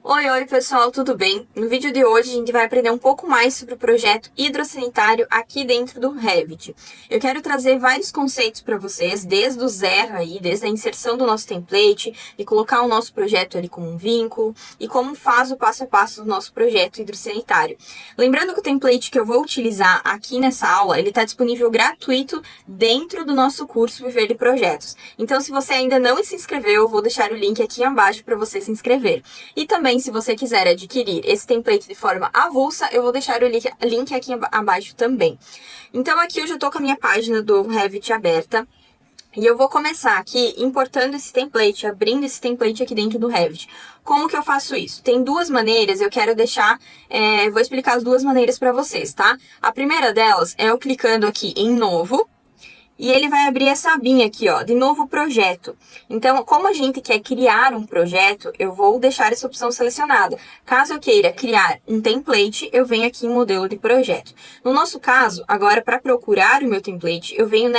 Oi, pessoal, tudo bem? No vídeo de hoje a gente vai aprender um pouco mais sobre o projeto hidrossanitário aqui dentro do Revit. Eu quero trazer vários conceitos para vocês, desde o zero aí, desde a inserção do nosso template e colocar o nosso projeto ali como um vínculo e como faz o passo a passo do nosso projeto hidrossanitário. Lembrando que o template que eu vou utilizar aqui nessa aula, ele está disponível gratuito dentro do nosso curso Viver de Projetos. Então, se você ainda não se inscreveu, eu vou deixar o link aqui abaixo para você se inscrever. E também, se você quiser adquirir esse template de forma avulsa, eu vou deixar o link aqui abaixo também. Então, aqui eu já estou com a minha página do Revit aberta. E eu vou começar aqui importando esse template, abrindo esse template aqui dentro do Revit. Como que eu faço isso? Tem duas maneiras, eu quero deixar, vou explicar as duas maneiras para vocês, tá? A primeira delas é eu clicando aqui em Novo. E ele vai abrir essa abinha aqui, ó, de novo projeto. Então, como a gente quer criar um projeto, eu vou deixar essa opção selecionada. Caso eu queira criar um template, eu venho aqui em modelo de projeto. No nosso caso, agora para procurar o meu template, eu venho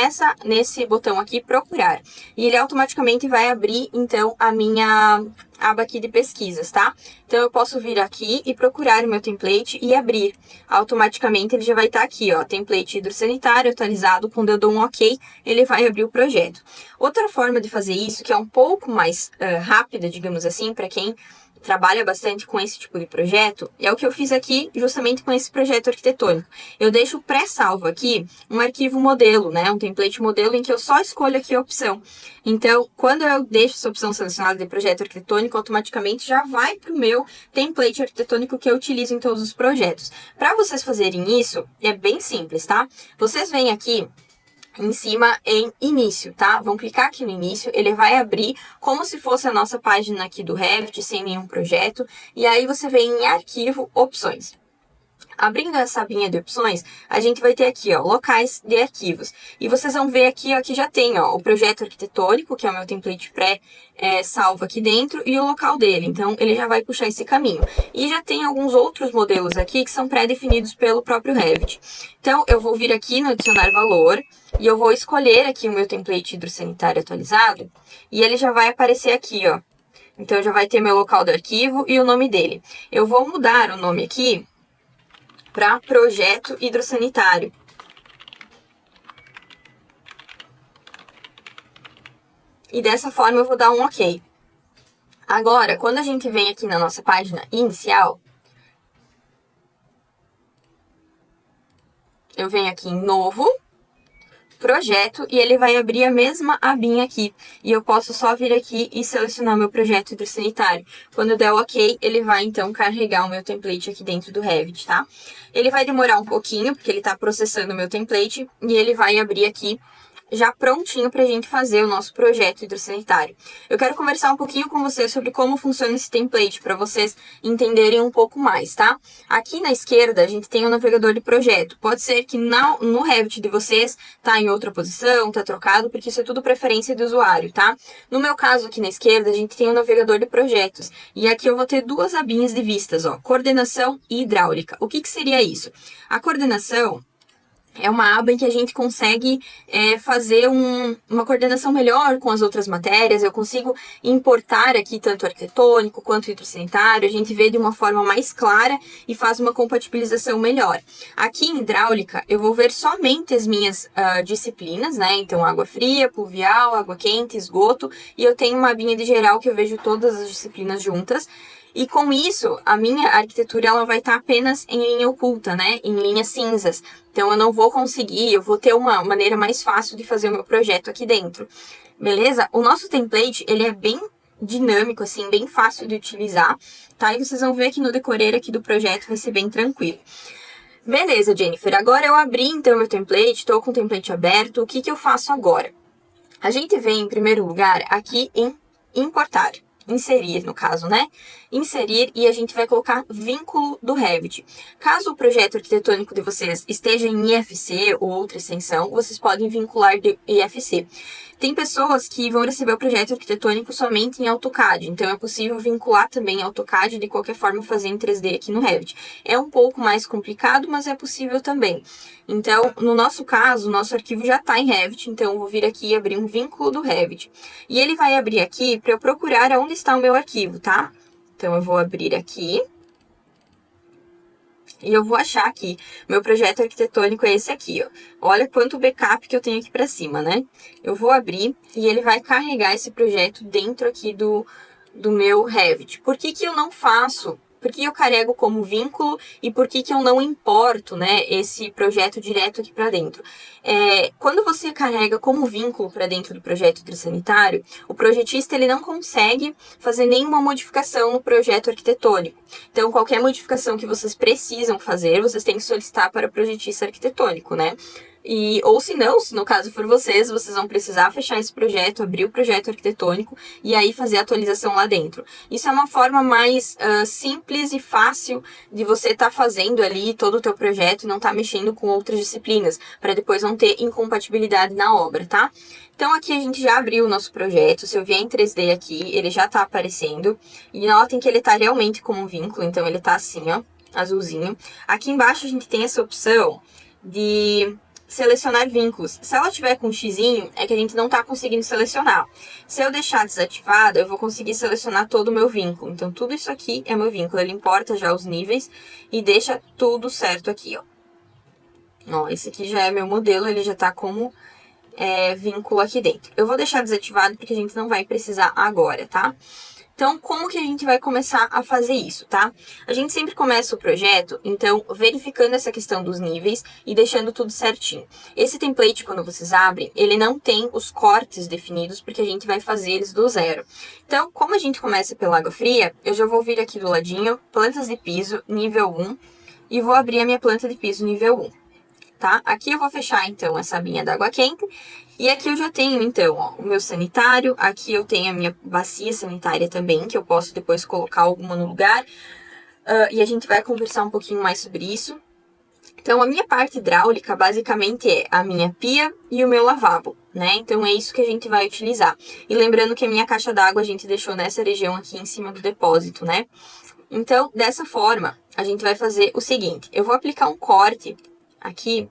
nesse botão aqui, procurar. E ele automaticamente vai abrir, então, a minha aba aqui de pesquisas, tá? Então, eu posso vir aqui e procurar o meu template e abrir. Automaticamente, ele já vai estar aqui, ó, template hidrossanitário atualizado. Quando eu dou um OK, ele vai abrir o projeto. Outra forma de fazer isso, que é um pouco mais rápida, digamos assim, para quem trabalha bastante com esse tipo de projeto, é o que eu fiz aqui justamente com esse projeto arquitetônico. Eu deixo pré-salvo aqui um arquivo modelo, né? Um template modelo em que eu só escolho aqui a opção. Então, quando eu deixo essa opção selecionada de projeto arquitetônico, automaticamente já vai para o meu template arquitetônico que eu utilizo em todos os projetos. Para vocês fazerem isso, é bem simples, tá? Vocês vêm aqui em cima em início, tá? Vão clicar aqui no início, ele vai abrir como se fosse a nossa página aqui do Revit, sem nenhum projeto, e aí você vem em arquivo, opções. Abrindo essa abinha de opções, a gente vai ter aqui, ó, locais de arquivos. E vocês vão ver aqui, ó, que já tem, ó, o projeto arquitetônico, que é o meu template salvo aqui dentro, e o local dele. Então, ele já vai puxar esse caminho. E já tem alguns outros modelos aqui que são pré-definidos pelo próprio Revit. Então, eu vou vir aqui no adicionar valor, e eu vou escolher aqui o meu template hidrossanitário atualizado, e ele já vai aparecer aqui, ó. Então, já vai ter meu local do arquivo e o nome dele. Eu vou mudar o nome aqui para projeto hidrossanitário. E dessa forma eu vou dar um OK. Agora, quando a gente vem aqui na nossa página inicial, eu venho aqui em novo, projeto, e ele vai abrir a mesma abinha aqui. E eu posso só vir aqui e selecionar meu projeto hidrossanitário. Quando eu der o OK, ele vai então carregar o meu template aqui dentro do Revit, tá? Ele vai demorar um pouquinho, porque ele está processando o meu template, e ele vai abrir aqui já prontinho para a gente fazer o nosso projeto hidrossanitário. Eu quero conversar um pouquinho com vocês sobre como funciona esse template, para vocês entenderem um pouco mais, tá? Aqui na esquerda, a gente tem o navegador de projeto. Pode ser que no Revit de vocês tá em outra posição, tá trocado, porque isso é tudo preferência do usuário, tá? No meu caso, aqui na esquerda, a gente tem o navegador de projetos. E aqui eu vou ter duas abinhas de vistas, ó, coordenação e hidráulica. O que seria isso? A coordenação é uma aba em que a gente consegue fazer uma coordenação melhor com as outras matérias. Eu consigo importar aqui tanto arquitetônico quanto hidrossanitário. A gente vê de uma forma mais clara e faz uma compatibilização melhor. Aqui em hidráulica, eu vou ver somente as minhas disciplinas, né? Então, água fria, pluvial, água quente, esgoto. E eu tenho uma abinha de geral que eu vejo todas as disciplinas juntas. E com isso, a minha arquitetura ela vai estar apenas em linha oculta, né? Em linhas cinzas. Então, eu não vou conseguir, eu vou ter uma maneira mais fácil de fazer o meu projeto aqui dentro. Beleza? O nosso template, ele é bem dinâmico, assim, bem fácil de utilizar, tá? E vocês vão ver que no decorrer aqui do projeto vai ser bem tranquilo. Beleza, Jennifer. Agora eu abri, então, meu template, estou com o template aberto. O que eu faço agora? A gente vem, em primeiro lugar, aqui em importar. Inserir, no caso, né? Inserir e a gente vai colocar vínculo do Revit. Caso o projeto arquitetônico de vocês esteja em IFC ou outra extensão, vocês podem vincular de IFC. Tem pessoas que vão receber o projeto arquitetônico somente em AutoCAD, então é possível vincular também AutoCAD e de qualquer forma fazer em 3D aqui no Revit. É um pouco mais complicado, mas é possível também. Então, no nosso caso, o nosso arquivo já está em Revit, então eu vou vir aqui e abrir um vínculo do Revit. E ele vai abrir aqui para eu procurar onde está o meu arquivo, tá? Então, eu vou abrir aqui. E eu vou achar aqui, meu projeto arquitetônico é esse aqui, ó. Olha quanto backup que eu tenho aqui para cima, né? Eu vou abrir e ele vai carregar esse projeto dentro aqui do meu Revit. Por que que eu não faço? Por que eu carrego como vínculo e por que que eu não importo, né, esse projeto direto aqui para dentro? Quando você carrega como vínculo para dentro do projeto hidrossanitário, o projetista ele não consegue fazer nenhuma modificação no projeto arquitetônico. Então, qualquer modificação que vocês precisam fazer, vocês têm que solicitar para o projetista arquitetônico, né? Ou se não, se no caso for vocês vão precisar fechar esse projeto, abrir o projeto arquitetônico e aí fazer a atualização lá dentro. Isso é uma forma mais simples e fácil de você estar fazendo ali todo o teu projeto e não estar mexendo com outras disciplinas, para depois não ter incompatibilidade na obra, tá? Então aqui a gente já abriu o nosso projeto, se eu vier em 3D aqui, ele já está aparecendo. E notem que ele está realmente como um vínculo, então ele está assim, ó, azulzinho. Aqui embaixo a gente tem essa opção de selecionar vínculos. Se ela tiver com um xizinho, é que a gente não está conseguindo selecionar. Se eu deixar desativado, eu vou conseguir selecionar todo o meu vínculo. Então, tudo isso aqui é meu vínculo. Ele importa já os níveis e deixa tudo certo aqui, ó. Ó, esse aqui já é meu modelo, ele já está como vínculo aqui dentro. Eu vou deixar desativado porque a gente não vai precisar agora, tá? Então, como que a gente vai começar a fazer isso, tá? A gente sempre começa o projeto, então, verificando essa questão dos níveis e deixando tudo certinho. Esse template, quando vocês abrem, ele não tem os cortes definidos, porque a gente vai fazer eles do zero. Então, como a gente começa pela água fria, eu já vou vir aqui do ladinho, plantas de piso, nível 1, e vou abrir a minha planta de piso nível 1. Tá? Aqui eu vou fechar, então, essa abinha d'água quente. E aqui eu já tenho, então, ó, o meu sanitário. Aqui eu tenho a minha bacia sanitária também, que eu posso depois colocar alguma no lugar. E a gente vai conversar um pouquinho mais sobre isso. Então, a minha parte hidráulica, basicamente, é a minha pia e o meu lavabo, né? Então, é isso que a gente vai utilizar. E lembrando que a minha caixa d'água a gente deixou nessa região aqui em cima do depósito, né? Então, dessa forma, a gente vai fazer o seguinte. Eu vou aplicar um corte aqui,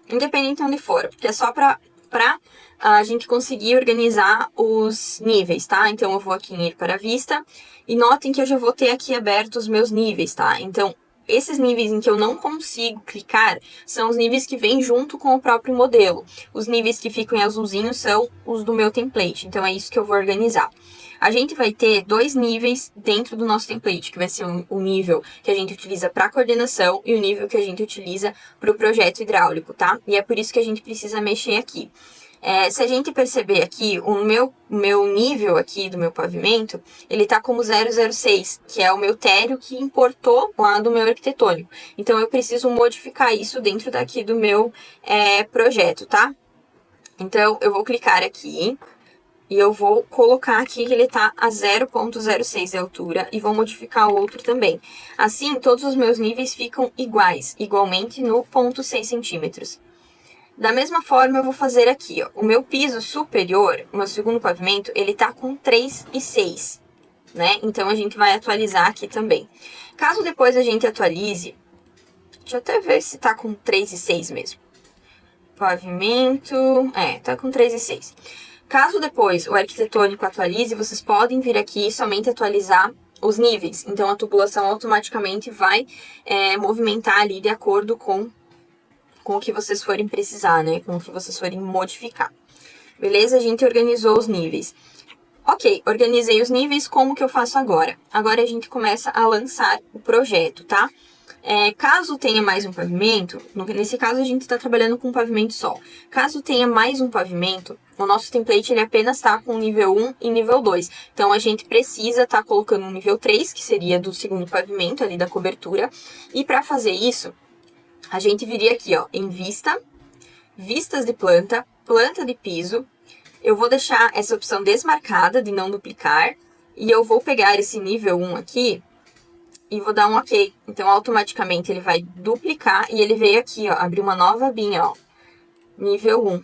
independente de onde for, porque é só pra a gente conseguir organizar os níveis, tá? Então, eu vou aqui em ir para a vista, e notem que eu já vou ter aqui aberto os meus níveis, tá? Então, esses níveis em que eu não consigo clicar são os níveis que vêm junto com o próprio modelo. Os níveis que ficam em azulzinho são os do meu template, então é isso que eu vou organizar. A gente vai ter 2 níveis dentro do nosso template, que vai ser o nível que a gente utiliza para coordenação e o nível que a gente utiliza para o projeto hidráulico, tá? E é por isso que a gente precisa mexer aqui. Se a gente perceber aqui, o meu nível aqui do meu pavimento, ele tá como 006, que é o meu térreo que importou lá do meu arquitetônico. Então, eu preciso modificar isso dentro daqui do meu projeto, tá? Então, eu vou clicar aqui. E eu vou colocar aqui que ele está a 0,06 de altura e vou modificar o outro também. Assim, todos os meus níveis ficam igualmente no 0,6 centímetros. Da mesma forma, eu vou fazer aqui, ó. O meu piso superior, o meu segundo pavimento, ele está com 3,6, né? Então, a gente vai atualizar aqui também. Caso depois a gente atualize, deixa eu até ver se está com 3,6 mesmo. Pavimento, tá com 3,6. Caso depois o arquitetônico atualize, vocês podem vir aqui e somente atualizar os níveis. Então, a tubulação automaticamente vai movimentar ali de acordo com o que vocês forem precisar, né? Com o que vocês forem modificar. Beleza? A gente organizou os níveis. Ok, organizei os níveis, como que eu faço agora? Agora a gente começa a lançar o projeto, tá? Caso tenha mais um pavimento, nesse caso a gente está trabalhando com um pavimento só. Caso tenha mais um pavimento, o nosso template ele apenas está com nível 1 e nível 2. Então, a gente precisa estar colocando um nível 3, que seria do segundo pavimento ali da cobertura. E para fazer isso, a gente viria aqui, ó, em vista, vistas de planta, planta de piso. Eu vou deixar essa opção desmarcada de não duplicar. E eu vou pegar esse nível 1 aqui e vou dar um OK. Então, automaticamente, ele vai duplicar e ele veio aqui, ó, abrir uma nova abinha, ó, nível 1.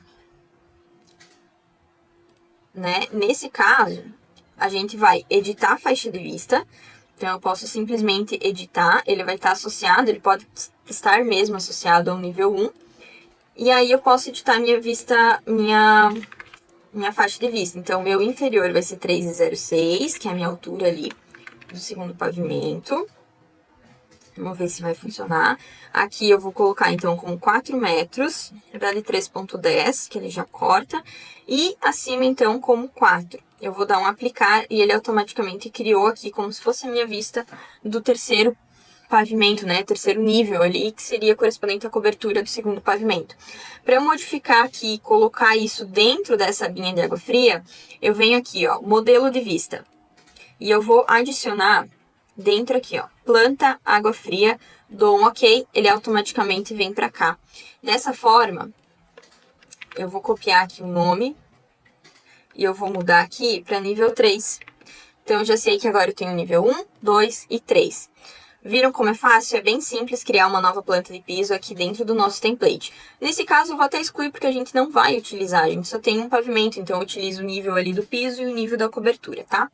Né? Nesse caso, a gente vai editar a faixa de vista. Então, eu posso simplesmente editar, ele vai estar associado, ele pode estar mesmo associado ao nível 1. E aí, eu posso editar minha vista, minha minha faixa de vista. Então, meu inferior vai ser 3,06, que é a minha altura ali do segundo pavimento. Vamos ver se vai funcionar. Aqui eu vou colocar, então, com 4 metros, na verdade 3,10, que ele já corta. E acima, então, como 4. Eu vou dar um aplicar e ele automaticamente criou aqui como se fosse a minha vista do terceiro pavimento, né? Terceiro nível ali, que seria correspondente à cobertura do segundo pavimento. Para eu modificar aqui e colocar isso dentro dessa binha de água fria, eu venho aqui, ó, modelo de vista. E eu vou adicionar dentro aqui, ó, planta, água fria, dou um ok, ele automaticamente vem para cá. Dessa forma, eu vou copiar aqui o nome e eu vou mudar aqui para nível 3. Então, eu já sei que agora eu tenho nível 1, 2 e 3. Viram como é fácil? É bem simples criar uma nova planta de piso aqui dentro do nosso template. Nesse caso, eu vou até excluir porque a gente não vai utilizar, a gente só tem um pavimento, então eu utilizo o nível ali do piso e o nível da cobertura, tá?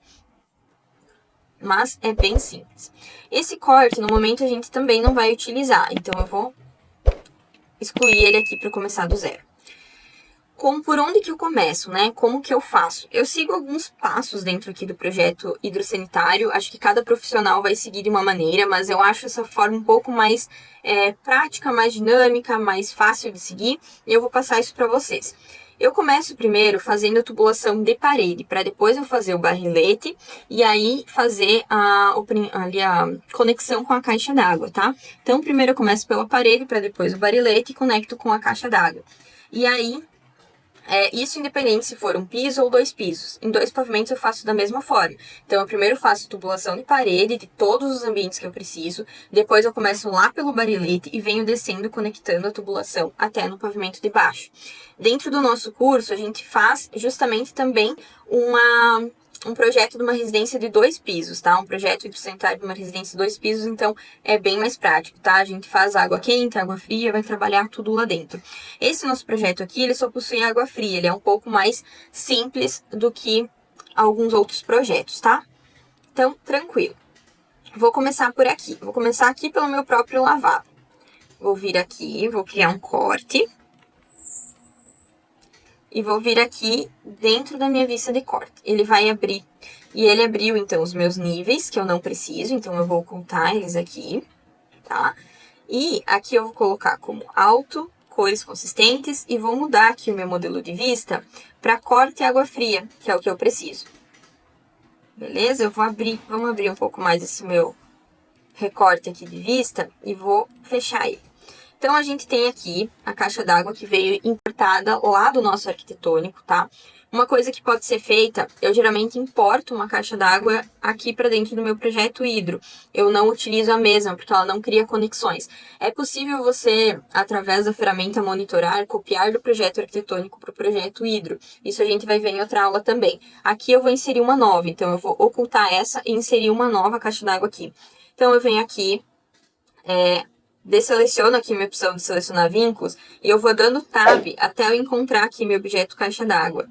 Mas é bem simples. Esse corte, no momento, a gente também não vai utilizar, então eu vou excluir ele aqui para começar do zero. Por onde que eu começo, né? Como que eu faço? Eu sigo alguns passos dentro aqui do projeto hidrossanitário. Acho que cada profissional vai seguir de uma maneira, mas eu acho essa forma um pouco mais prática, mais dinâmica, mais fácil de seguir. E eu vou passar isso para vocês. Eu começo primeiro fazendo a tubulação de parede, para depois eu fazer o barrilete e aí fazer ali a conexão com a caixa d'água, tá? Então, primeiro eu começo pela parede, para depois o barrilete e conecto com a caixa d'água. E aí, isso independente se for um piso ou 2 pisos. Em 2 pavimentos eu faço da mesma forma. Então, eu primeiro faço tubulação de parede de todos os ambientes que eu preciso. Depois eu começo lá pelo barilete e venho descendo, conectando a tubulação até no pavimento de baixo. Dentro do nosso curso, a gente faz justamente também um projeto de uma residência de 2 pisos, tá? Um projeto hidrossanitário de uma residência de 2 pisos, então é bem mais prático, tá? A gente faz água quente, água fria, vai trabalhar tudo lá dentro. Esse nosso projeto aqui, ele só possui água fria, ele é um pouco mais simples do que alguns outros projetos, tá? Então, tranquilo. Vou começar por aqui. Vou começar aqui pelo meu próprio lavabo. Vou vir aqui, vou criar um corte. E vou vir aqui dentro da minha vista de corte. Ele vai abrir. E ele abriu, então, os meus níveis, que eu não preciso. Então, eu vou ocultar eles aqui, tá? E aqui eu vou colocar como alto, cores consistentes. E vou mudar aqui o meu modelo de vista para corte e água fria, que é o que eu preciso. Beleza? Eu vou abrir, vamos abrir um pouco mais esse meu recorte aqui de vista e vou fechar ele. Então, a gente tem aqui a caixa d'água que veio importada lá do nosso arquitetônico, tá? Uma coisa que pode ser feita, eu geralmente importo uma caixa d'água aqui para dentro do meu projeto hidro. Eu não utilizo a mesma, porque ela não cria conexões. É possível você, através da ferramenta monitorar, copiar do projeto arquitetônico para o projeto hidro. Isso a gente vai ver em outra aula também. Aqui eu vou inserir uma nova, então eu vou ocultar essa e inserir uma nova caixa d'água aqui. Então, eu venho aqui, desseleciono aqui minha opção de selecionar vínculos e eu vou dando tab até eu encontrar aqui meu objeto caixa d'água.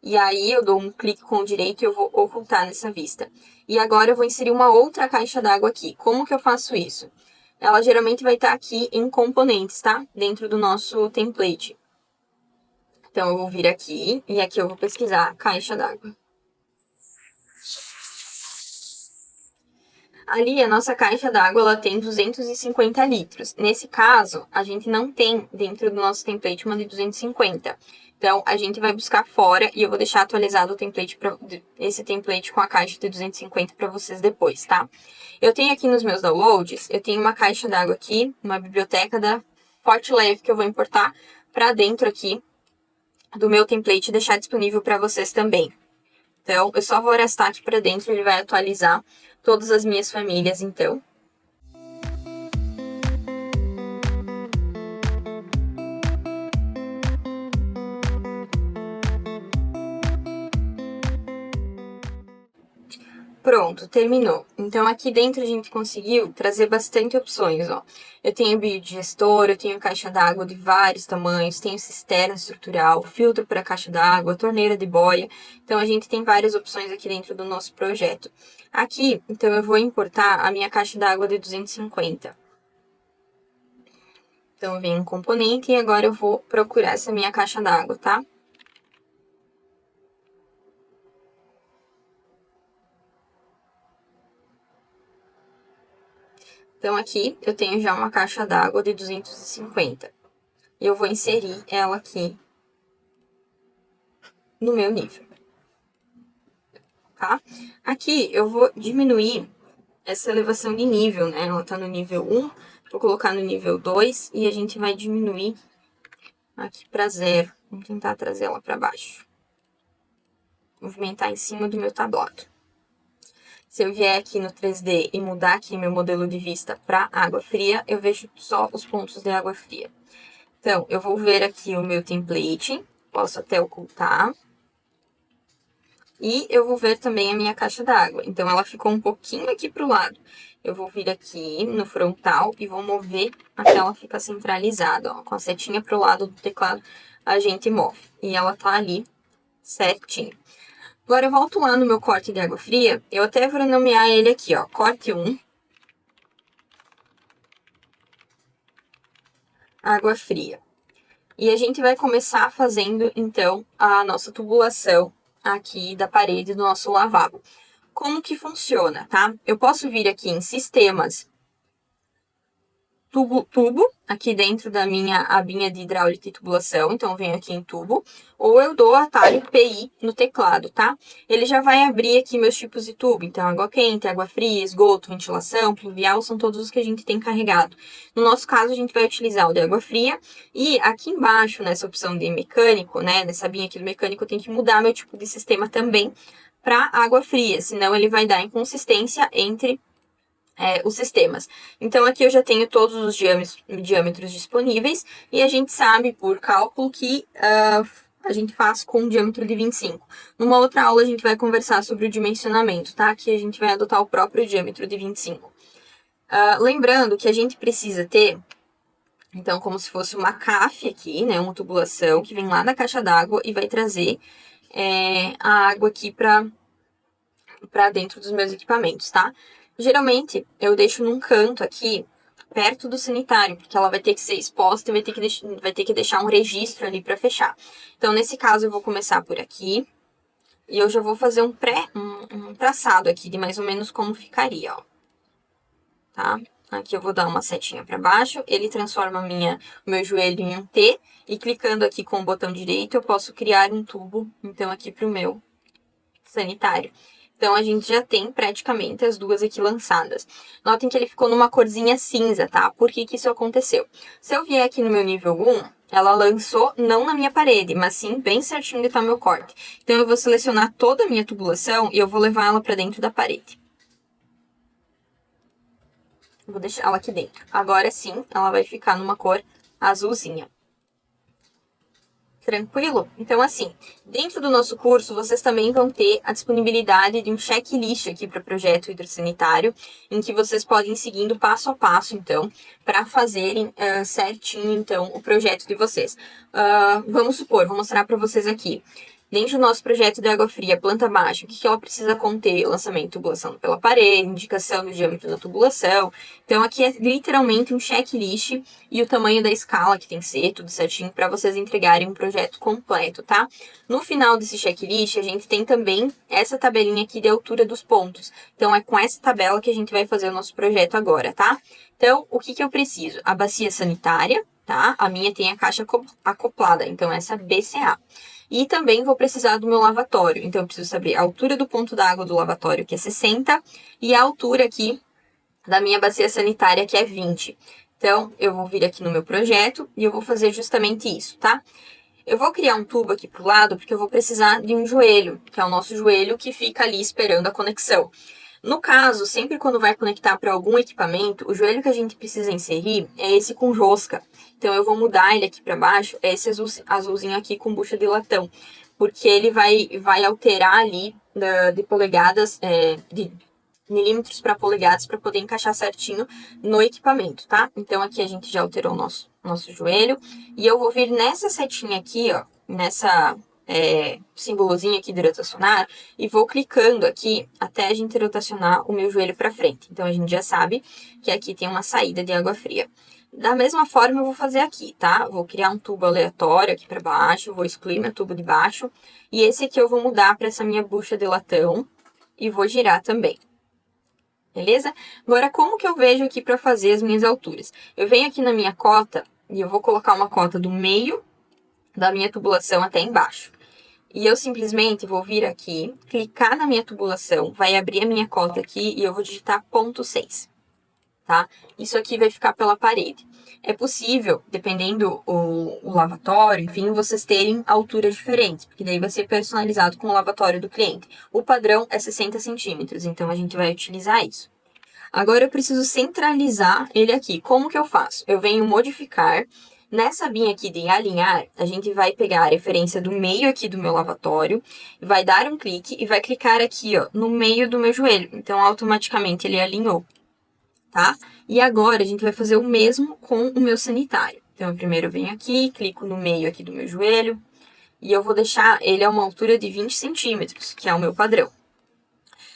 E aí eu dou um clique com o direito e eu vou ocultar nessa vista. E agora eu vou inserir uma outra caixa d'água aqui. Como que eu faço isso? Ela geralmente vai estar aqui em componentes, tá? Dentro do nosso template. Então eu vou vir aqui e aqui eu vou pesquisar caixa d'água. Ali, a nossa caixa d'água, ela tem 250 litros. Nesse caso, a gente não tem dentro do nosso template uma de 250. Então, a gente vai buscar fora e eu vou deixar atualizado o template esse template com a caixa de 250 para vocês depois, tá? Eu tenho aqui nos meus downloads, eu tenho uma caixa d'água aqui, uma biblioteca da Forte Leve que eu vou importar para dentro aqui do meu template e deixar disponível para vocês também. Então, eu só vou arrastar aqui para dentro, ele vai atualizar todas as minhas famílias, então. Pronto, terminou. Então, aqui dentro a gente conseguiu trazer bastante opções, ó. Eu tenho biodigestor, eu tenho caixa d'água de vários tamanhos, tenho cisterna estrutural, filtro para caixa d'água, torneira de boia. Então, a gente tem várias opções aqui dentro do nosso projeto. Aqui, então, eu vou importar a minha caixa d'água de 250. Então, eu venho em componente e agora eu vou procurar essa minha caixa d'água, tá? Então, aqui eu tenho já uma caixa d'água de 250. Eu vou inserir ela aqui no meu nível, tá? Aqui eu vou diminuir essa elevação de nível, né? Ela tá no nível 1, vou colocar no nível 2 e a gente vai diminuir aqui para 0. Vamos tentar trazer ela para baixo. Movimentar em cima do meu tablado. Se eu vier aqui no 3D e mudar aqui meu modelo de vista para água fria, eu vejo só os pontos de água fria. Então, eu vou ver aqui o meu template, posso até ocultar. E eu vou ver também a minha caixa d'água. Então, ela ficou um pouquinho aqui pro lado. Eu vou vir aqui no frontal e vou mover até ela ficar centralizada, ó. Com a setinha pro lado do teclado, a gente move. E ela tá ali certinho. Agora eu volto lá no meu corte de água fria. Eu até vou nomear ele aqui, ó. Corte 1. Água fria. E a gente vai começar fazendo, então, a nossa tubulação aqui da parede do nosso lavabo. Como que funciona, tá? Eu posso vir aqui em sistemas, tubo, aqui dentro da minha abinha de hidráulica e tubulação, então eu venho aqui em tubo, ou eu dou atalho PI no teclado, tá? Ele já vai abrir aqui meus tipos de tubo, então água quente, água fria, esgoto, ventilação, pluvial, são todos os que a gente tem carregado. No nosso caso, a gente vai utilizar o de água fria, e aqui embaixo, nessa opção de mecânico, né, nessa abinha aqui do mecânico, eu tenho que mudar meu tipo de sistema também para água fria, senão ele vai dar inconsistência entre os sistemas. Então, aqui eu já tenho todos os diâmetros disponíveis e a gente sabe por cálculo que a gente faz com um diâmetro de 25. Numa outra aula a gente vai conversar sobre o dimensionamento, tá? Aqui a gente vai adotar o próprio diâmetro de 25. Lembrando que a gente precisa ter, então, como se fosse uma CAF aqui, né? Uma tubulação que vem lá da caixa d'água e vai trazer a água aqui para dentro dos meus equipamentos, tá? Geralmente, eu deixo num canto aqui, perto do sanitário, porque ela vai ter que ser exposta e vai ter que deixar um registro ali para fechar. Então, nesse caso, eu vou começar por aqui. E eu já vou fazer um traçado aqui de mais ou menos como ficaria, ó. Tá? Aqui eu vou dar uma setinha para baixo, ele transforma o meu joelho em um T, e clicando aqui com o botão direito, eu posso criar um tubo, então, aqui para o meu sanitário. Então, a gente já tem praticamente as duas aqui lançadas. Notem que ele ficou numa corzinha cinza, tá? Por que que isso aconteceu? Se eu vier aqui no meu nível 1, ela lançou não na minha parede, mas sim bem certinho onde está o meu corte. Então, eu vou selecionar toda a minha tubulação e eu vou levar ela para dentro da parede. Vou deixar ela aqui dentro. Agora sim, ela vai ficar numa cor azulzinha. Tranquilo? Então, assim, dentro do nosso curso, vocês também vão ter a disponibilidade de um checklist aqui para o projeto hidrossanitário, em que vocês podem ir seguindo passo a passo, então, para fazerem certinho, então, o projeto de vocês. Vamos supor, vou mostrar para vocês aqui. Dentro do nosso projeto de água fria, planta baixa, o que ela precisa conter? Lançamento de tubulação pela parede, indicação do diâmetro da tubulação. Então, aqui é literalmente um checklist e o tamanho da escala que tem que ser, tudo certinho, para vocês entregarem um projeto completo, tá? No final desse checklist, a gente tem também essa tabelinha aqui de altura dos pontos. Então, é com essa tabela que a gente vai fazer o nosso projeto agora, tá? Então, o que eu preciso? A bacia sanitária, tá? A minha tem a caixa acoplada, então essa BCA. E também vou precisar do meu lavatório. Então, eu preciso saber a altura do ponto d'água do lavatório, que é 60, e a altura aqui da minha bacia sanitária, que é 20. Então, eu vou vir aqui no meu projeto e eu vou fazer justamente isso, tá? Eu vou criar um tubo aqui pro lado, porque eu vou precisar de um joelho, que é o nosso joelho que fica ali esperando a conexão. No caso, sempre quando vai conectar para algum equipamento, o joelho que a gente precisa inserir é esse com rosca. Então, eu vou mudar ele aqui para baixo, é esse azulzinho aqui com bucha de latão, porque ele vai alterar ali de polegadas, de milímetros para polegadas, para poder encaixar certinho no equipamento, tá? Então, aqui a gente já alterou o nosso joelho, e eu vou vir nessa setinha aqui, ó, nessa símbolozinho aqui de rotacionar, e vou clicando aqui até a gente rotacionar o meu joelho para frente. Então, a gente já sabe que aqui tem uma saída de água fria. Da mesma forma, eu vou fazer aqui, tá? Vou criar um tubo aleatório aqui para baixo, vou excluir meu tubo de baixo, e esse aqui eu vou mudar para essa minha bucha de latão, e vou girar também. beleza? Agora, como que eu vejo aqui para fazer as minhas alturas? Eu venho aqui na minha cota e eu vou colocar uma cota do meio da minha tubulação até embaixo. E eu simplesmente vou vir aqui, clicar na minha tubulação, vai abrir a minha cota aqui e eu vou digitar 0,6, tá? Isso aqui vai ficar pela parede. É possível, dependendo o lavatório, enfim, vocês terem alturas diferentes, porque daí vai ser personalizado com o lavatório do cliente. O padrão é 60 centímetros, então a gente vai utilizar isso. Agora eu preciso centralizar ele aqui. Como que eu faço? Eu venho modificar. Nessa abinha aqui de alinhar, a gente vai pegar a referência do meio aqui do meu lavatório, vai dar um clique e vai clicar aqui, ó, no meio do meu joelho. Então, automaticamente ele alinhou, tá? E agora a gente vai fazer o mesmo com o meu sanitário. Então, eu primeiro venho aqui, clico no meio aqui do meu joelho e eu vou deixar ele a uma altura de 20 centímetros, que é o meu padrão.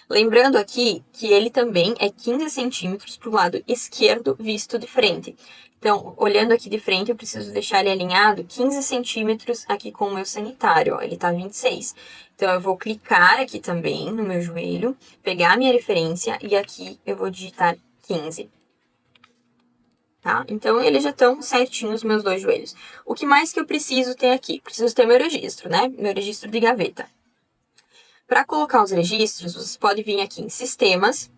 Lembrando aqui que ele também é 15 centímetros para o lado esquerdo visto de frente. Então, olhando aqui de frente, eu preciso deixar ele alinhado 15 centímetros aqui com o meu sanitário, ó, ele está 26. Então, eu vou clicar aqui também no meu joelho, pegar a minha referência e aqui eu vou digitar 15. Tá? Então, eles já estão certinhos, os meus dois joelhos. O que mais que eu preciso ter aqui? Preciso ter meu registro, né? Meu registro de gaveta. Para colocar os registros, você pode vir aqui em Sistemas,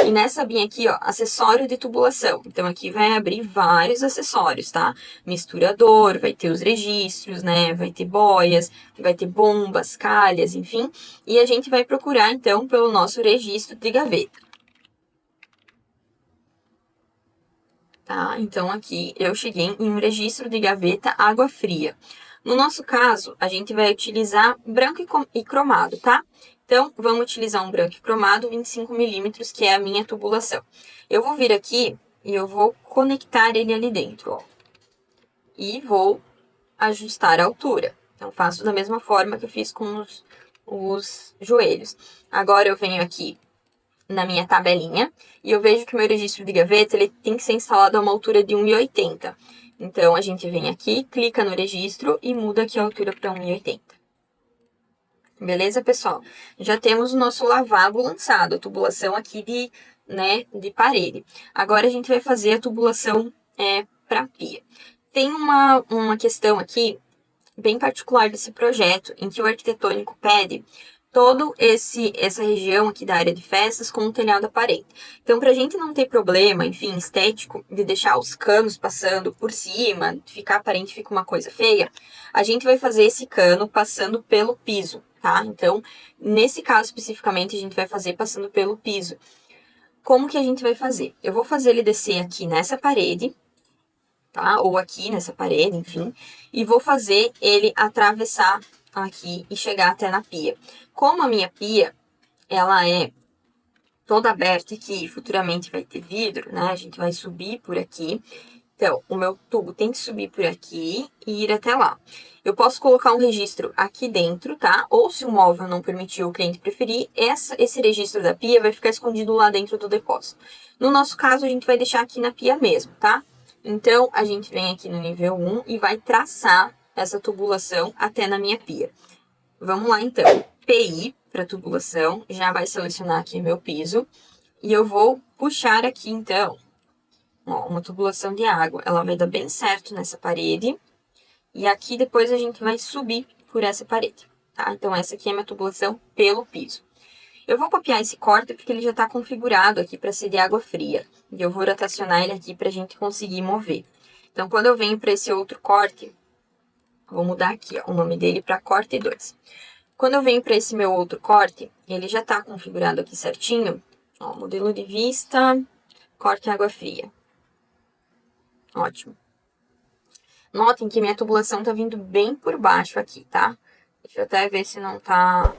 e nessa abinha aqui, ó, acessório de tubulação. Então, aqui vai abrir vários acessórios, tá? Misturador, vai ter os registros, né? Vai ter boias, vai ter bombas, calhas, enfim. E a gente vai procurar, então, pelo nosso registro de gaveta. Tá? Então, aqui eu cheguei em um registro de gaveta água fria. No nosso caso, a gente vai utilizar branco e cromado, tá? Então, vamos utilizar um branco e cromado 25 milímetros, que é a minha tubulação. Eu vou vir aqui e eu vou conectar ele ali dentro, ó. E vou ajustar a altura. Então, faço da mesma forma que eu fiz com os joelhos. Agora, eu venho aqui na minha tabelinha e eu vejo que o meu registro de gaveta ele tem que ser instalado a uma altura de 1,80. Então, a gente vem aqui, clica no registro e muda aqui a altura para 1,80. Beleza, pessoal? Já temos o nosso lavabo lançado, a tubulação aqui de parede. Agora, a gente vai fazer a tubulação para pia. Tem uma questão aqui bem particular desse projeto, em que o arquitetônico pede todo essa região aqui da área de festas com um telhado aparente. Então, para a gente não ter problema, enfim, estético, de deixar os canos passando por cima, ficar aparente, fica uma coisa feia, a gente vai fazer esse cano passando pelo piso, tá? Então, nesse caso especificamente, a gente vai fazer passando pelo piso. Como que a gente vai fazer? Eu vou fazer ele descer aqui nessa parede, tá? Ou aqui nessa parede, enfim, e vou fazer ele atravessar aqui e chegar até na pia. Como a minha pia, ela é toda aberta aqui, futuramente vai ter vidro, né? A gente vai subir por aqui. Então, o meu tubo tem que subir por aqui e ir até lá. Eu posso colocar um registro aqui dentro, tá? Ou se o móvel não permitir, o cliente preferir, esse registro da pia vai ficar escondido lá dentro do depósito. No nosso caso, a gente vai deixar aqui na pia mesmo, tá? Então, a gente vem aqui no nível 1 e vai traçar essa tubulação até na minha pia. Vamos lá, então. PI para tubulação, já vai selecionar aqui meu piso. E eu vou puxar aqui, então, ó, uma tubulação de água. Ela vai dar bem certo nessa parede. E aqui depois a gente vai subir por essa parede, tá? Então, essa aqui é a minha tubulação pelo piso. Eu vou copiar esse corte porque ele já está configurado aqui para ser de água fria. E eu vou rotacionar ele aqui para a gente conseguir mover. Então, quando eu venho para esse outro corte, vou mudar aqui ó, o nome dele para corte 2. Quando eu venho para esse meu outro corte, ele já está configurado aqui certinho. Ó, modelo de vista, corte água fria. Ótimo. Notem que minha tubulação está vindo bem por baixo aqui, tá? Deixa eu até ver se não tá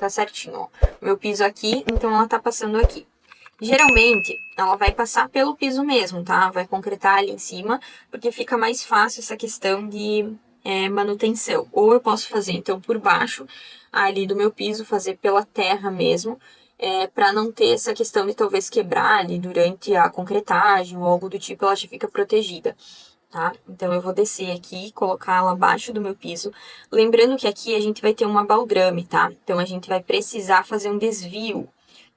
certinho, ó. Meu piso aqui, então ela tá passando aqui. Geralmente, ela vai passar pelo piso mesmo, tá? Vai concretar ali em cima, porque fica mais fácil essa questão de manutenção. Ou eu posso fazer, então, por baixo ali do meu piso, fazer pela terra mesmo, para não ter essa questão de talvez quebrar ali durante a concretagem ou algo do tipo, ela já fica protegida. Tá? Então, eu vou descer aqui, colocar ela abaixo do meu piso. Lembrando que aqui a gente vai ter uma baldrame, tá? Então, a gente vai precisar fazer um desvio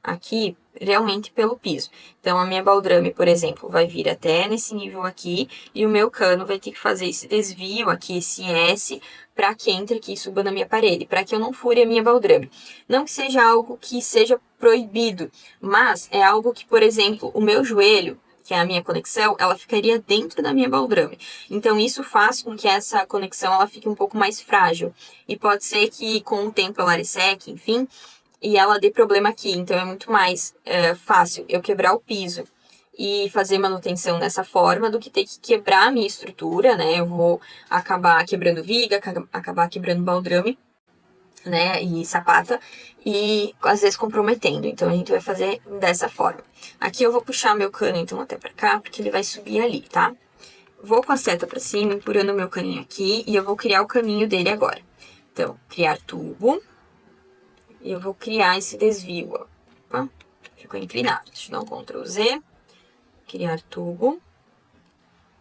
aqui realmente pelo piso. Então, a minha baldrame, por exemplo, vai vir até nesse nível aqui e o meu cano vai ter que fazer esse desvio aqui, esse S, para que entre aqui e suba na minha parede, para que eu não fure a minha baldrame. Não que seja algo que seja proibido, mas é algo que, por exemplo, o meu joelho, que é a minha conexão, ela ficaria dentro da minha baldrame. Então, isso faz com que essa conexão ela fique um pouco mais frágil. E pode ser que com o tempo ela resseque, enfim, e ela dê problema aqui. Então, é muito mais fácil eu quebrar o piso e fazer manutenção dessa forma do que ter que quebrar a minha estrutura, né? Eu vou acabar quebrando viga, acabar quebrando baldrame, né, e sapata, e às vezes comprometendo. Então, a gente vai fazer dessa forma. Aqui eu vou puxar meu cano, então, até pra cá, porque ele vai subir ali, tá? Vou com a seta pra cima, empurrando o meu caninho aqui, e eu vou criar o caminho dele agora. Então, criar tubo, e eu vou criar esse desvio, ó. Opa, ficou inclinado. Deixa eu dar um Ctrl Z, criar tubo,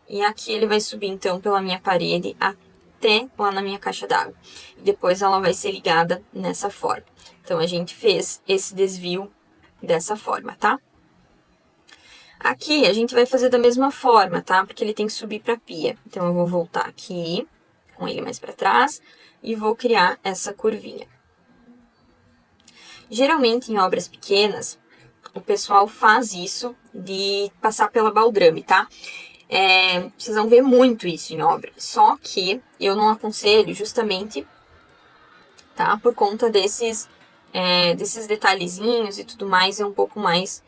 e aqui ele vai subir, então, pela minha parede até lá na minha caixa d'água. E depois ela vai ser ligada nessa forma. Então, a gente fez esse desvio dessa forma, tá? Aqui, a gente vai fazer da mesma forma, tá? Porque ele tem que subir pra pia. Então, eu vou voltar aqui, com ele mais pra trás, e vou criar essa curvinha. Geralmente, em obras pequenas, o pessoal faz isso de passar pela baldrame, tá? Vocês vão ver muito isso em obra, só que eu não aconselho justamente, tá? Por conta desses detalhezinhos e tudo mais, é um pouco mais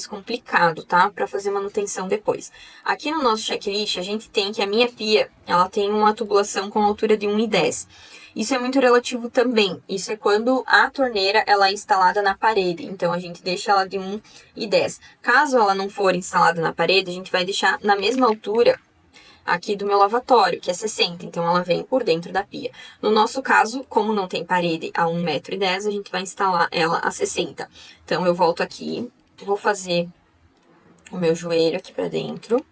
complicado, tá? Para fazer manutenção depois. Aqui no nosso checklist, a gente tem que a minha pia, ela tem uma tubulação com altura de 1,10. Isso é muito relativo também. Isso é quando a torneira ela é instalada na parede. Então, a gente deixa ela de 1,10. Caso ela não for instalada na parede, a gente vai deixar na mesma altura aqui do meu lavatório, que é 60. Então, ela vem por dentro da pia. No nosso caso, como não tem parede a 1,10 m, a gente vai instalar ela a 60. Então, eu volto aqui, vou fazer o meu joelho aqui pra dentro,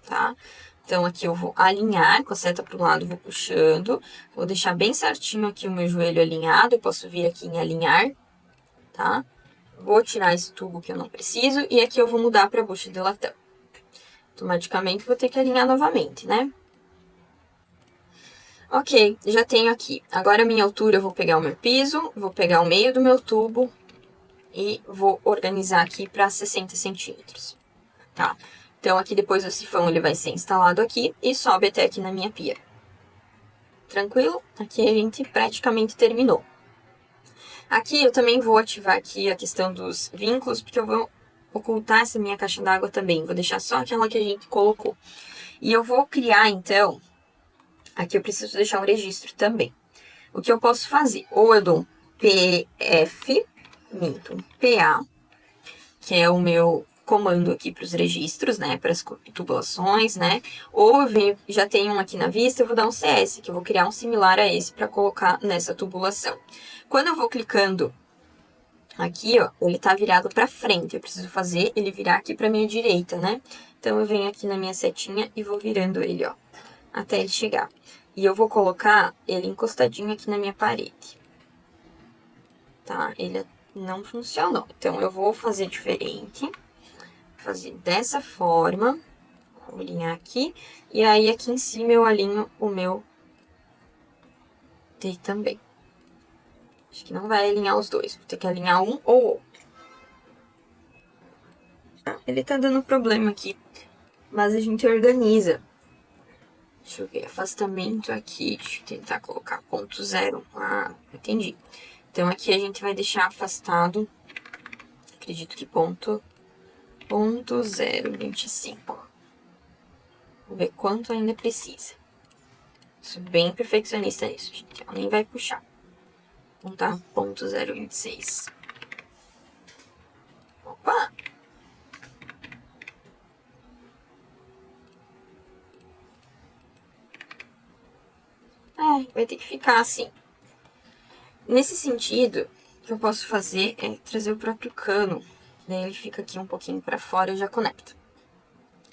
tá? Então, aqui eu vou alinhar, com a seta pro lado, vou puxando. Vou deixar bem certinho aqui o meu joelho alinhado. Eu posso vir aqui em alinhar, tá? Vou tirar esse tubo que eu não preciso. E aqui eu vou mudar pra bucha de latão. Automaticamente, vou ter que alinhar novamente, né? Ok, já tenho aqui. Agora, a minha altura, eu vou pegar o meu piso, vou pegar o meio do meu tubo e vou organizar aqui para 60 centímetros, tá? Então, aqui depois o sifão ele vai ser instalado aqui e sobe até aqui na minha pia. Tranquilo? Aqui a gente praticamente terminou. Aqui eu também vou ativar aqui a questão dos vínculos, porque eu vou ocultar essa minha caixa d'água também. Vou deixar só aquela que a gente colocou. E eu vou criar, então, aqui eu preciso deixar um registro também. O que eu posso fazer? Ou eu dou um um PA, que é o meu comando aqui para os registros, né, para as tubulações, né, ou eu venho, já tenho um aqui na vista, eu vou dar um CS, que eu vou criar um similar a esse para colocar nessa tubulação. Quando eu vou clicando aqui, ó, ele tá virado para frente, eu preciso fazer ele virar aqui para minha direita, né, então eu venho aqui na minha setinha e vou virando ele, ó, até ele chegar. E eu vou colocar ele encostadinho aqui na minha parede, tá, ele não funcionou, então eu vou fazer diferente. Fazer dessa forma, vou alinhar aqui, e aí aqui em cima eu alinho o meu T também. Acho que não vai alinhar os dois, vou ter que alinhar um ou outro. Ele tá dando problema aqui, mas a gente organiza. Deixa eu ver, afastamento aqui, deixa eu tentar colocar ponto zero. Ah, entendi. Então aqui a gente vai deixar afastado, acredito que ponto 0,25. Vou ver quanto ainda precisa. Sou bem perfeccionista nisso, gente. Ela nem vai puxar. Então tá, ponto 0,26. Opa! Vai ter que ficar assim. Nesse sentido, o que eu posso fazer é trazer o próprio cano. Daí ele fica aqui um pouquinho pra fora e eu já conecto.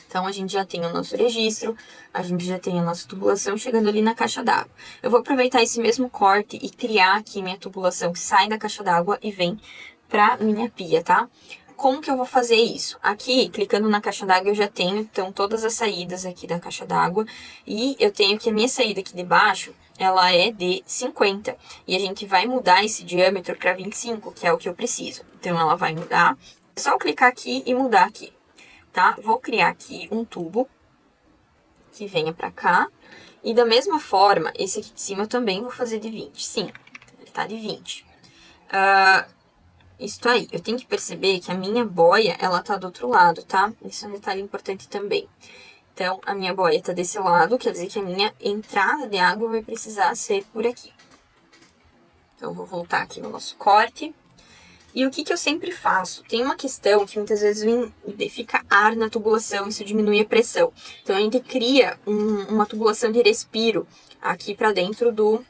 Então, a gente já tem o nosso registro, a gente já tem a nossa tubulação chegando ali na caixa d'água. Eu vou aproveitar esse mesmo corte e criar aqui minha tubulação que sai da caixa d'água e vem pra minha pia, tá? Como que eu vou fazer isso? Aqui, clicando na caixa d'água, eu já tenho, então, todas as saídas aqui da caixa d'água. E eu tenho que a minha saída aqui de baixo, ela é de 50. E a gente vai mudar esse diâmetro para 25, que é o que eu preciso. Então, ela vai mudar. É só eu clicar aqui e mudar aqui, tá? Vou criar aqui um tubo que venha pra cá. E da mesma forma, esse aqui de cima eu também vou fazer de 20. Sim, ele tá de 20. Isso aí, eu tenho que perceber que a minha boia, ela tá do outro lado, tá? Isso é um detalhe importante também. Então, a minha boia tá desse lado, quer dizer que a minha entrada de água vai precisar ser por aqui. Então, eu vou voltar aqui no nosso corte. E o que eu sempre faço? Tem uma questão que muitas vezes fica ar na tubulação, isso diminui a pressão. Então, a gente cria uma tubulação de respiro aqui pra dentro do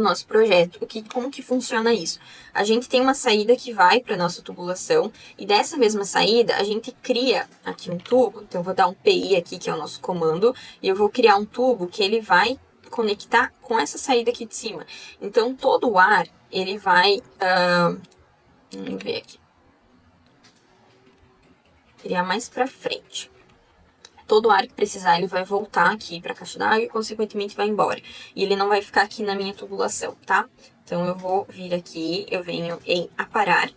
nosso projeto. Como que funciona isso? A gente tem uma saída que vai para nossa tubulação e dessa mesma saída a gente cria aqui um tubo. Então eu vou dar um PI aqui, que é o nosso comando, e eu vou criar um tubo que ele vai conectar com essa saída aqui de cima. Então todo o ar, ele vai... vamos ver aqui. Criar mais para frente. Todo o ar que precisar, ele vai voltar aqui para a caixa d'água e, consequentemente, vai embora. E ele não vai ficar aqui na minha tubulação, tá? Então, eu vou vir aqui, eu venho em aparar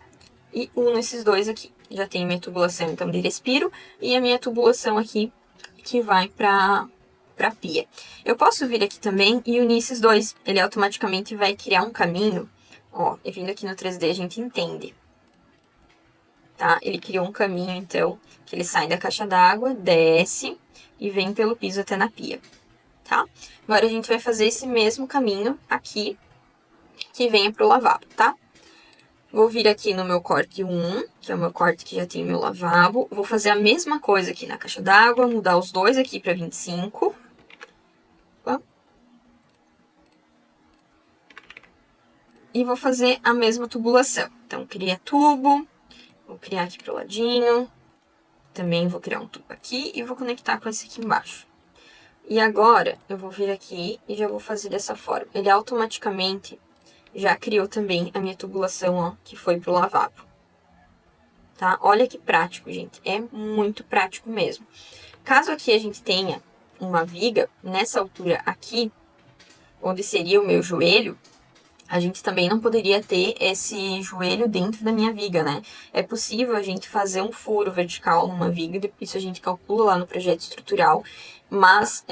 e uno esses dois aqui. Já tenho minha tubulação, então, de respiro e a minha tubulação aqui, que vai para a pia. Eu posso vir aqui também e unir esses dois. Ele automaticamente vai criar um caminho. Ó, e vindo aqui no 3D, a gente entende. Tá? Ele criou um caminho, então, que ele sai da caixa d'água, desce e vem pelo piso até na pia, tá? Agora, a gente vai fazer esse mesmo caminho aqui, que venha pro lavabo, tá? Vou vir aqui no meu corte 1, que é o meu corte que já tem meu lavabo. Vou fazer a mesma coisa aqui na caixa d'água, mudar os dois aqui para 25. Opa. E vou fazer a mesma tubulação. Então, cria tubo. Vou criar aqui pro ladinho. Também vou criar um tubo aqui e vou conectar com esse aqui embaixo. E agora, eu vou vir aqui e já vou fazer dessa forma. Ele automaticamente já criou também a minha tubulação, ó, que foi pro lavabo. Tá? Olha que prático, gente. É muito prático mesmo. Caso aqui a gente tenha uma viga, nessa altura aqui, onde seria o meu joelho, a gente também não poderia ter esse joelho dentro da minha viga, né? É possível a gente fazer um furo vertical numa viga, isso a gente calcula lá no projeto estrutural, mas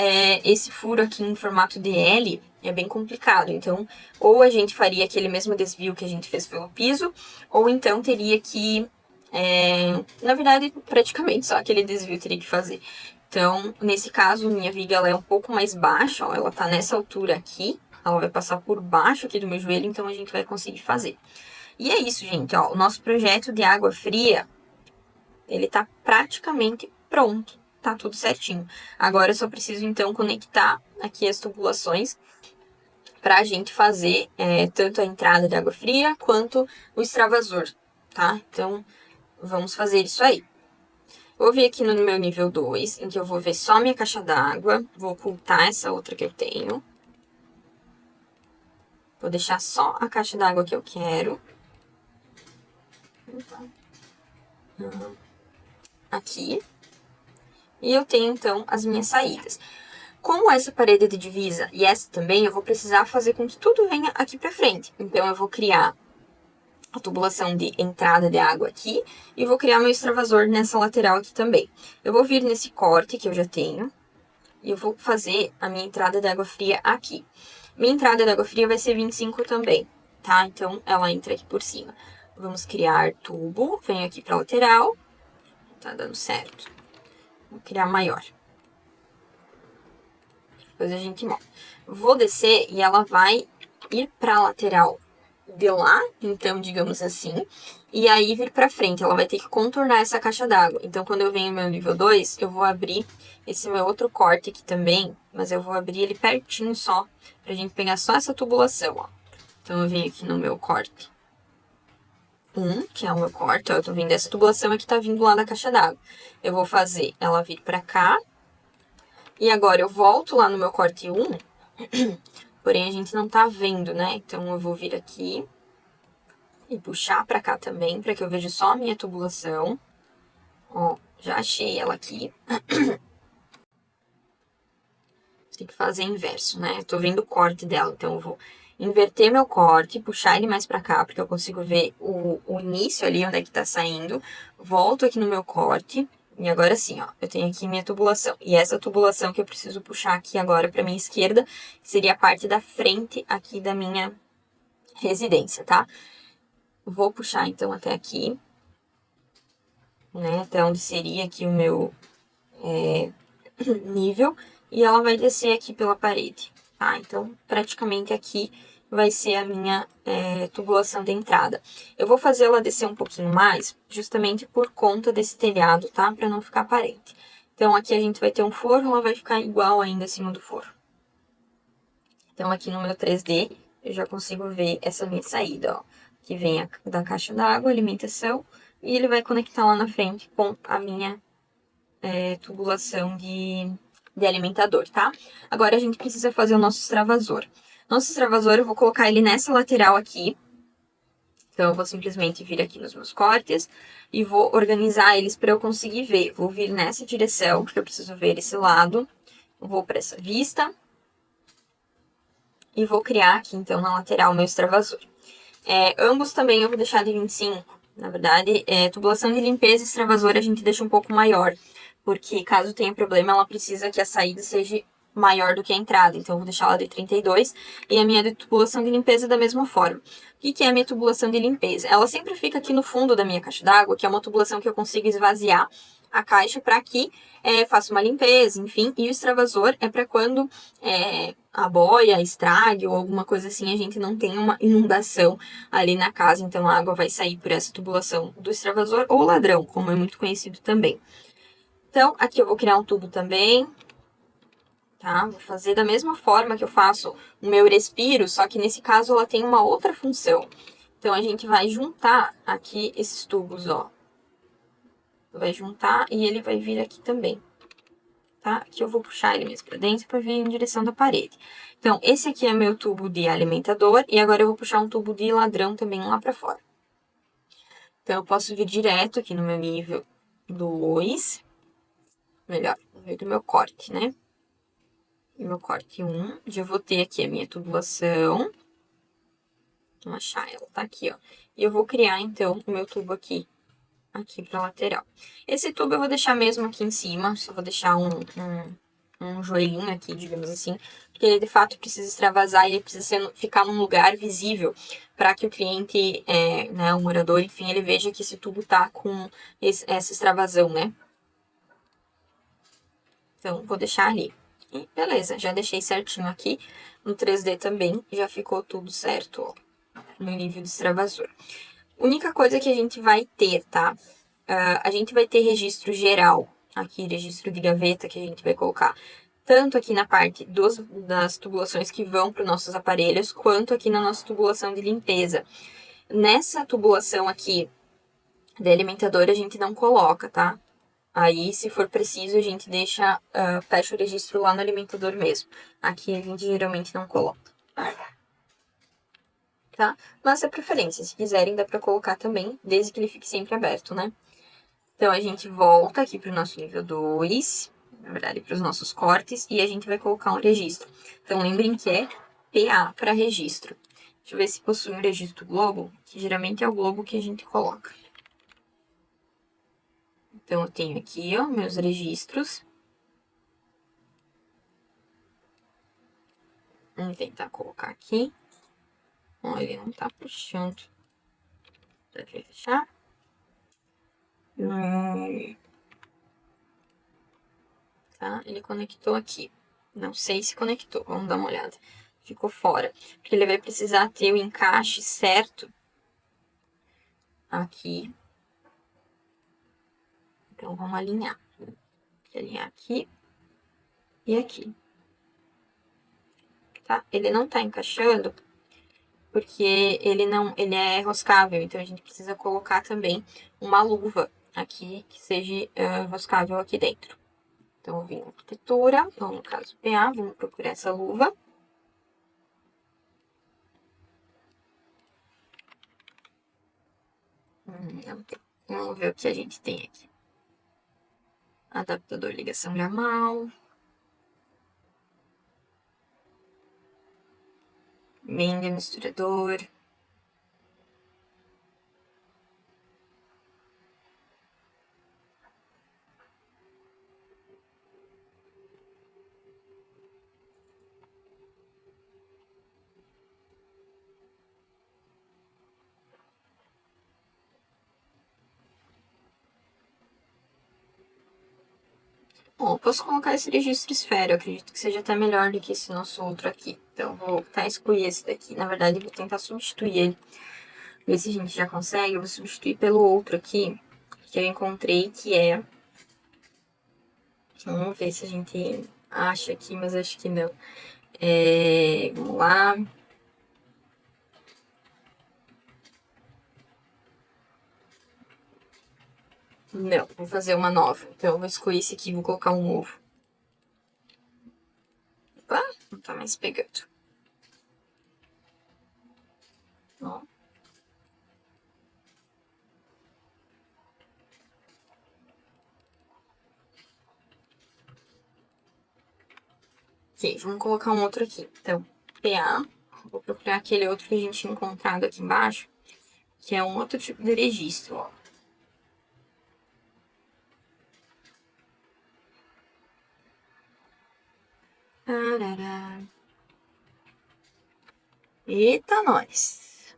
esse furo aqui em formato de L é bem complicado. Então, ou a gente faria aquele mesmo desvio que a gente fez pelo piso, ou então teria que... na verdade, praticamente só aquele desvio teria que fazer. Então, nesse caso, minha viga ela é um pouco mais baixa, ó, ela tá nessa altura aqui, ela vai passar por baixo aqui do meu joelho, então a gente vai conseguir fazer. E é isso, gente, ó, o nosso projeto de água fria, ele tá praticamente pronto, tá tudo certinho. Agora eu só preciso, então, conectar aqui as tubulações pra gente fazer tanto a entrada de água fria quanto o extravasor, tá? Então, vamos fazer isso aí. Vou vir aqui no meu nível 2, em que eu vou ver só minha caixa d'água, vou ocultar essa outra que eu tenho. Vou deixar só a caixa d'água que eu quero. Aqui. E eu tenho, então, as minhas saídas. Como essa parede é de divisa e essa também, eu vou precisar fazer com que tudo venha aqui pra frente. Então, eu vou criar a tubulação de entrada de água aqui e vou criar meu extravasor nessa lateral aqui também. Eu vou vir nesse corte que eu já tenho e eu vou fazer a minha entrada de água fria aqui. Minha entrada de água fria vai ser 25 também, tá? Então, ela entra aqui por cima. Vamos criar tubo, venho aqui pra lateral, tá dando certo. Vou criar maior. Depois a gente monta. Vou descer e ela vai ir pra lateral de lá, então, digamos assim, e aí vir pra frente. Ela vai ter que contornar essa caixa d'água. Então, quando eu venho no meu nível 2, eu vou abrir esse meu outro corte aqui também, mas eu vou abrir ele pertinho só, pra gente pegar só essa tubulação, ó. Então, eu venho aqui no meu corte 1, que é o meu corte, ó, eu tô vendo essa tubulação aqui, tá vindo lá da caixa d'água. Eu vou fazer ela vir pra cá, e agora eu volto lá no meu corte 1, porém a gente não tá vendo, né? Então, eu vou vir aqui e puxar pra cá também, pra que eu veja só a minha tubulação. Ó, já achei ela aqui. Tem que fazer inverso, né? Tô vendo o corte dela, então eu vou inverter meu corte, puxar ele mais pra cá, porque eu consigo ver o início ali, onde é que tá saindo. Volto aqui no meu corte, e agora sim, ó, eu tenho aqui minha tubulação. E essa tubulação que eu preciso puxar aqui agora pra minha esquerda, seria a parte da frente aqui da minha residência, tá? Vou puxar então até aqui, né? Até onde seria aqui o meu nível, e ela vai descer aqui pela parede, tá? Então, praticamente aqui vai ser a minha tubulação de entrada. Eu vou fazer ela descer um pouquinho mais, justamente por conta desse telhado, tá? Pra não ficar aparente. Então, aqui a gente vai ter um forro, ela vai ficar igual ainda acima do forro. Então, aqui no meu 3D, eu já consigo ver essa minha saída, ó. Que vem da caixa d'água, alimentação, e ele vai conectar lá na frente com a minha tubulação de alimentador, tá? Agora a gente precisa fazer o nosso extravasor. Nosso extravasor, eu vou colocar ele nessa lateral aqui. Então, eu vou simplesmente vir aqui nos meus cortes e vou organizar eles para eu conseguir ver. Vou vir nessa direção, porque eu preciso ver esse lado. Vou para essa vista. E vou criar aqui, então, na lateral, o meu extravasor. Ambos também eu vou deixar de 25. Na verdade, tubulação de limpeza e extravasor a gente deixa um pouco maior, porque caso tenha problema, ela precisa que a saída seja maior do que a entrada. Então, eu vou deixar ela de 32 e a minha de tubulação de limpeza da mesma forma. O que é a minha tubulação de limpeza? Ela sempre fica aqui no fundo da minha caixa d'água, que é uma tubulação que eu consigo esvaziar a caixa para que faça uma limpeza, enfim. E o extravasor é para quando a boia estrague ou alguma coisa assim, a gente não tem uma inundação ali na casa, então a água vai sair por essa tubulação do extravasor ou ladrão, como é muito conhecido também. Então, aqui eu vou criar um tubo também, tá? Vou fazer da mesma forma que eu faço o meu respiro, só que nesse caso ela tem uma outra função. Então, a gente vai juntar aqui esses tubos, ó. Vai juntar e ele vai vir aqui também, tá? Aqui eu vou puxar ele mesmo pra dentro para vir em direção da parede. Então, esse aqui é meu tubo de alimentador e agora eu vou puxar um tubo de ladrão também lá pra fora. Então, eu posso vir direto aqui no meu nível 2, melhor, no meio do meu corte, né? E meu corte 1, já vou ter aqui a minha tubulação. Vamos achar ela, tá aqui, ó. E eu vou criar, então, o meu tubo aqui pra lateral. Esse tubo eu vou deixar mesmo aqui em cima, só vou deixar um joelhinho aqui, digamos assim, porque ele de fato precisa extravasar, ele precisa ficar num lugar visível para que o cliente, né, o morador, enfim, ele veja que esse tubo tá com essa extravasão, né? Então, vou deixar ali. E beleza, já deixei certinho aqui. No 3D também, já ficou tudo certo, ó, no nível de extravasor. Única coisa que a gente vai ter, tá? A gente vai ter registro geral, aqui, registro de gaveta que a gente vai colocar, tanto aqui na parte das tubulações que vão para os nossos aparelhos, quanto aqui na nossa tubulação de limpeza. Nessa tubulação aqui de alimentador, a gente não coloca, tá? Aí, se for preciso, a gente fecha o registro lá no alimentador mesmo. Aqui a gente geralmente não coloca, tá? Mas é preferência, se quiserem dá pra colocar também, desde que ele fique sempre aberto, né? Então, a gente volta aqui pro nosso nível 2, na verdade, para os nossos cortes, e a gente vai colocar um registro. Então, lembrem que é PA para registro. Deixa eu ver se possui um registro globo, que geralmente é o globo que a gente coloca. Então, eu tenho aqui, ó, meus registros. Vamos tentar colocar aqui. Ó, ele não tá puxando. Dá pra fechar? Tá? Ele conectou aqui. Não sei se conectou, vamos dar uma olhada. Ficou fora. Porque ele vai precisar ter o encaixe certo aqui. Então, vamos alinhar. Alinhar aqui e aqui. Tá? Ele não tá encaixando porque ele é roscável. Então, a gente precisa colocar também uma luva aqui que seja roscável aqui dentro. Então, eu vim na arquitetura, ou no caso PA, vamos procurar essa luva. Não tem. Vamos ver o que a gente tem aqui. Adaptador ligação normal. Menge misturador. Bom, eu posso colocar esse registro esfera, eu acredito que seja até melhor do que esse nosso outro aqui. Então, vou tentar excluir esse daqui. Na verdade, eu vou tentar substituir ele. Ver se a gente já consegue. Eu vou substituir pelo outro aqui, que eu encontrei, que é... Vamos ver se a gente acha aqui, mas acho que não. Vamos lá. Não, vou fazer uma nova. Então, eu vou excluir esse aqui e vou colocar um novo. Opa, não tá mais pegando. Ó. Ok, vamos colocar um outro aqui. Então, PA. Vou procurar aquele outro que a gente tinha encontrado aqui embaixo, que é um outro tipo de registro, ó. Tarará. Eita, nós!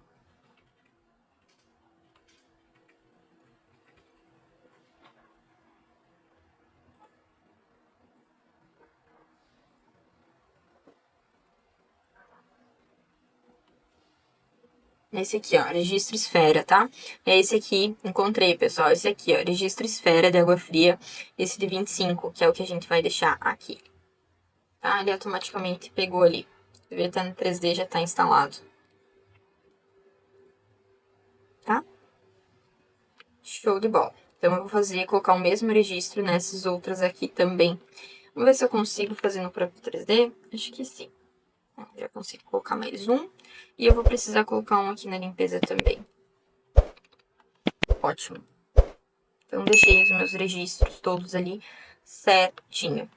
Esse aqui, ó, registro esfera, tá? É esse aqui, encontrei, pessoal. Esse aqui, ó, registro esfera de água fria. Esse de 25, que é o que a gente vai deixar aqui. Tá? Ele automaticamente pegou ali. Deveria estar no 3D, já tá instalado. Tá? Show de bola. Então, eu vou colocar o mesmo registro nessas outras aqui também. Vamos ver se eu consigo fazer no próprio 3D. Acho que sim. Já consigo colocar mais um. E eu vou precisar colocar um aqui na limpeza também. Ótimo. Então, deixei os meus registros todos ali certinho.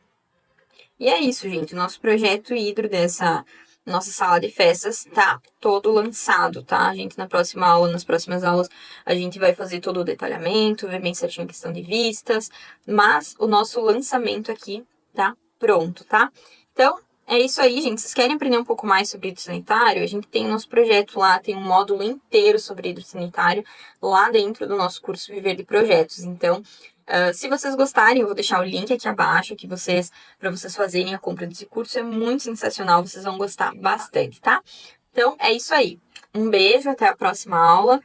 E é isso, gente. O nosso projeto hidro dessa nossa sala de festas tá todo lançado, tá? A gente, na próxima aula, nas próximas aulas, a gente vai fazer todo o detalhamento, ver bem certinho a questão de vistas. Mas o nosso lançamento aqui tá pronto, tá? Então, é isso aí, gente. Vocês querem aprender um pouco mais sobre hidrossanitário? A gente tem o nosso projeto lá, tem um módulo inteiro sobre hidrossanitário lá dentro do nosso curso Viver de Projetos. Então, se vocês gostarem, eu vou deixar o link aqui abaixo para vocês fazerem a compra desse curso. É muito sensacional, vocês vão gostar bastante, tá? Então, é isso aí. Um beijo, até a próxima aula.